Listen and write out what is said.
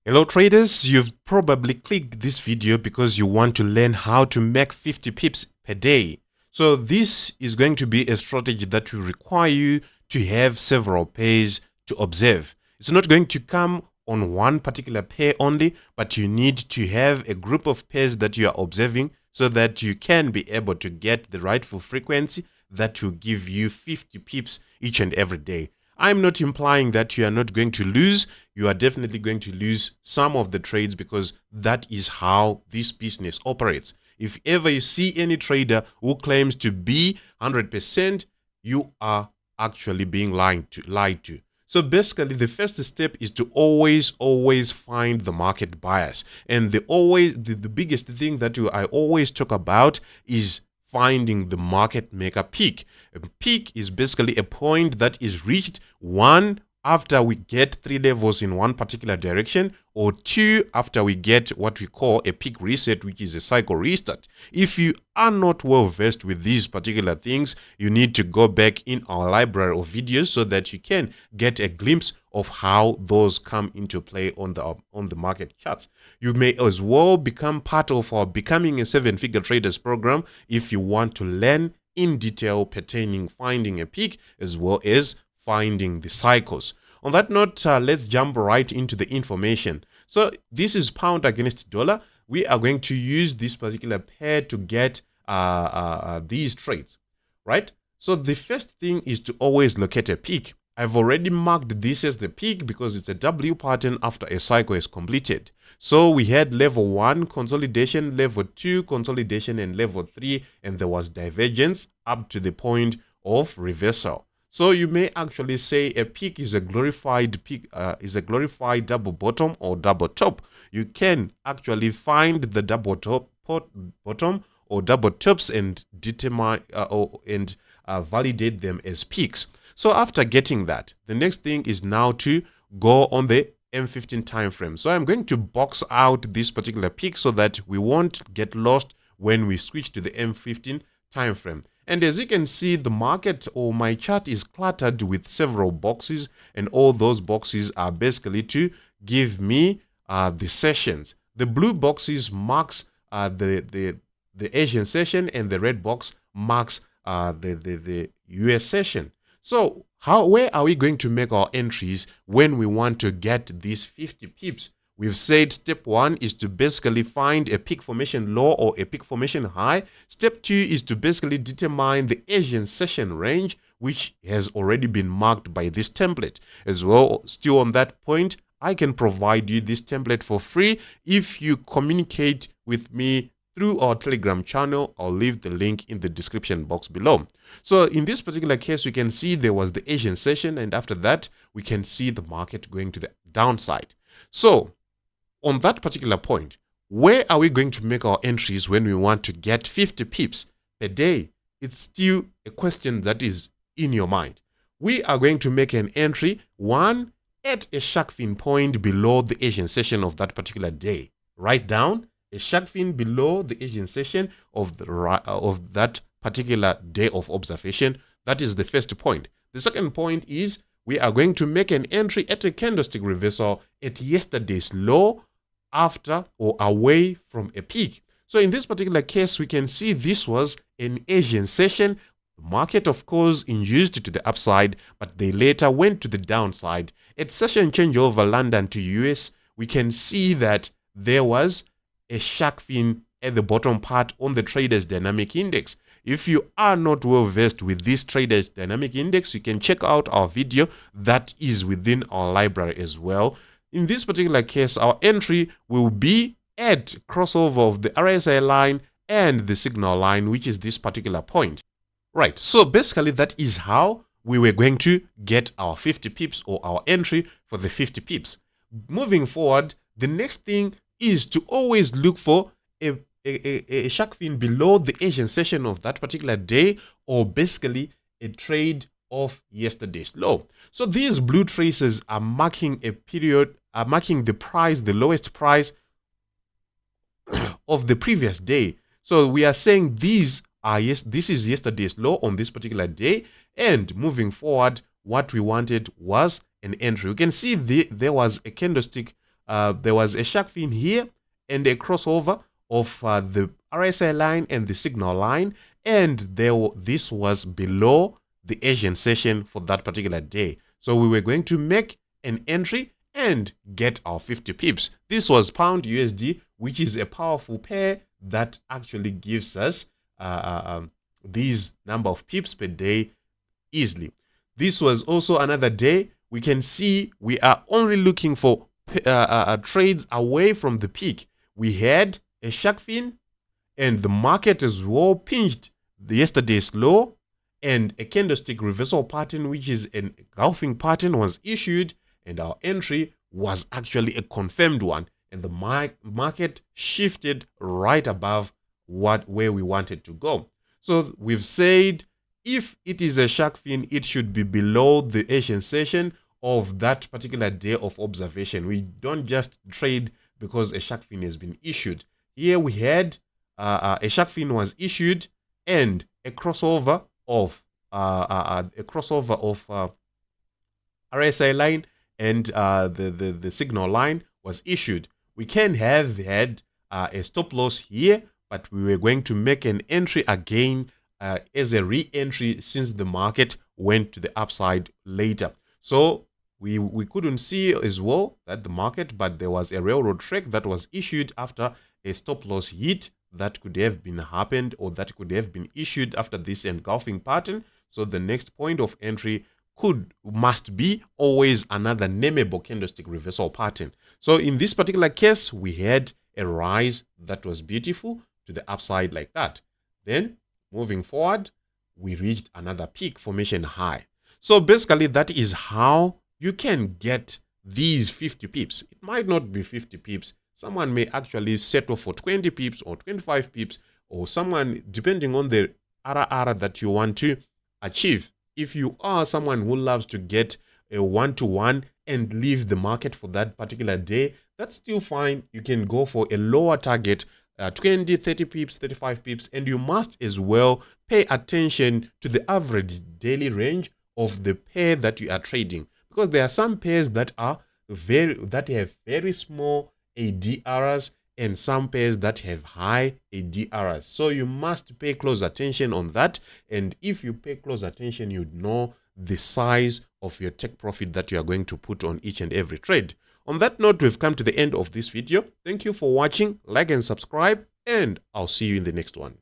Hello traders, you've probably clicked this video because you want to learn how to make 50 pips per day. So this is going to be a strategy that will require you to have several pairs to observe. It's not going to come on one particular pair only, but you need to have a group of pairs that you are observing so that you can be able to get the rightful frequency that will give you 50 pips each and every day. I'm not implying that you are not going to lose. You are definitely going to lose some of the trades because that is how this business operates. If ever you see any trader who claims to be 100%, you are actually being lied to. So basically, the first step is to always find the market bias. And the biggest thing that I always talk about is finding the market maker peak. A peak is basically a point that is reached, one, after we get 3 levels in one particular direction, or 2, after we get what we call a peak reset, which is a cycle restart. If you are not well versed with these particular things, you need to go back in our library of videos so that you can get a glimpse of how those come into play on the market charts. You may as well become part of our Becoming a 7-Figure Traders program if you want to learn in detail pertaining finding a peak as well as finding the cycles. On that note, let's jump right into the information. So this is pound against dollar. We are going to use this particular pair to get these trades, right? So the first thing is to always locate a peak. I've already marked this as the peak because it's a W pattern after a cycle is completed. So we had level 1 consolidation, level 2 consolidation, and level 3, and there was divergence up to the point of reversal. So you may actually say a peak is a glorified peak, is a glorified double bottom or double top. You can actually find the double top bottom or double tops and determine validate them as peaks. So after getting that, the next thing is now to go on the M15 time frame. So I'm going to box out this particular peak so that we won't get lost when we switch to the M15 time frame. And as you can see, the market or my chart is cluttered with several boxes, and all those boxes are basically to give me the sessions. The blue boxes marks the Asian session, and the red box marks the US session. So where are we going to make our entries when we want to get these 50 pips? We've said step 1 is to basically find a peak formation low or a peak formation high. Step 2 is to basically determine the Asian session range, which has already been marked by this template. As well, still on that point, I can provide you this template for free if you communicate with me through our Telegram channel. I'll leave the link in the description box below. So in this particular case, we can see there was the Asian session, and after that, we can see the market going to the downside. So on that particular point, where are we going to make our entries when we want to get 50 pips per day? It's still a question that is in your mind. We are going to make an entry, 1, at a shark fin point below the Asian session of that particular day. Write down a shark fin below the Asian session of that particular day of observation. That is the first point. The second point is we are going to make an entry at a candlestick reversal at yesterday's low after or away from a peak. So in this particular case, we can see this was an Asian session. The market, of course, induced to the upside, but they later went to the downside. At session changeover London to US, we can see that there was a shark fin at the bottom part on the Traders Dynamic Index. If you are not well versed with this Traders Dynamic Index, you can check out our video that is within our library as well. In this particular case, our entry will be at crossover of the RSI line and the signal line, which is this particular point. Right, so basically that is how we were going to get our 50 pips or our entry for the 50 pips. Moving forward, the next thing is to always look for a shark fin below the Asian session of that particular day, or basically a trade of yesterday's low. So these blue traces are marking a period, are marking the price, the lowest price of the previous day. So we are saying these are, yes, this is yesterday's low on this particular day, and moving forward, what we wanted was an entry. You can see there was a candlestick there was a shark fin here and a crossover of the RSI line and the signal line, and this was below the Asian session for that particular day. So we were going to make an entry and get our 50 pips. This was pound USD, which is a powerful pair that actually gives us these number of pips per day easily. This was also another day. We can see we are only looking for trades away from the peak. We had a shark fin, and the market as well pinched yesterday's low, and a candlestick reversal pattern, which is an engulfing pattern, was issued, and our entry was actually a confirmed one, and the market shifted right above where we wanted to go. So we've said if it is a shark fin, it should be below the Asian session of that particular day of observation. We don't just trade because a shark fin has been issued. Here we had a shark fin was issued, and a crossover of RSI line and the signal line was issued. We can have had a stop loss here, but we were going to make an entry again as a re-entry since the market went to the upside later. So we couldn't see as well that the market, but there was a railroad track that was issued after a stop loss hit that could have been happened, or that could have been issued after this engulfing pattern. So the next point of entry must be always another nameable candlestick reversal pattern. So in this particular case, we had a rise that was beautiful to the upside like that. Then moving forward, we reached another peak formation high. So basically that is how you can get these 50 pips. It might not be 50 pips. Someone may actually settle for 20 pips or 25 pips, or someone, depending on the RR that you want to achieve. If you are someone who loves to get a one-to-one and leave the market for that particular day, that's still fine. You can go for a lower target, 20, 30 pips, 35 pips, and you must as well pay attention to the average daily range of the pair that you are trading, because there are some pairs that have very small ADRs and some pairs that have high ADRs. So you must pay close attention on that, and if you pay close attention, you know the size of your take profit that you are going to put on each and every trade. On that note, we've come to the end of this video. Thank you for watching. Like and subscribe, and I'll see you in the next one.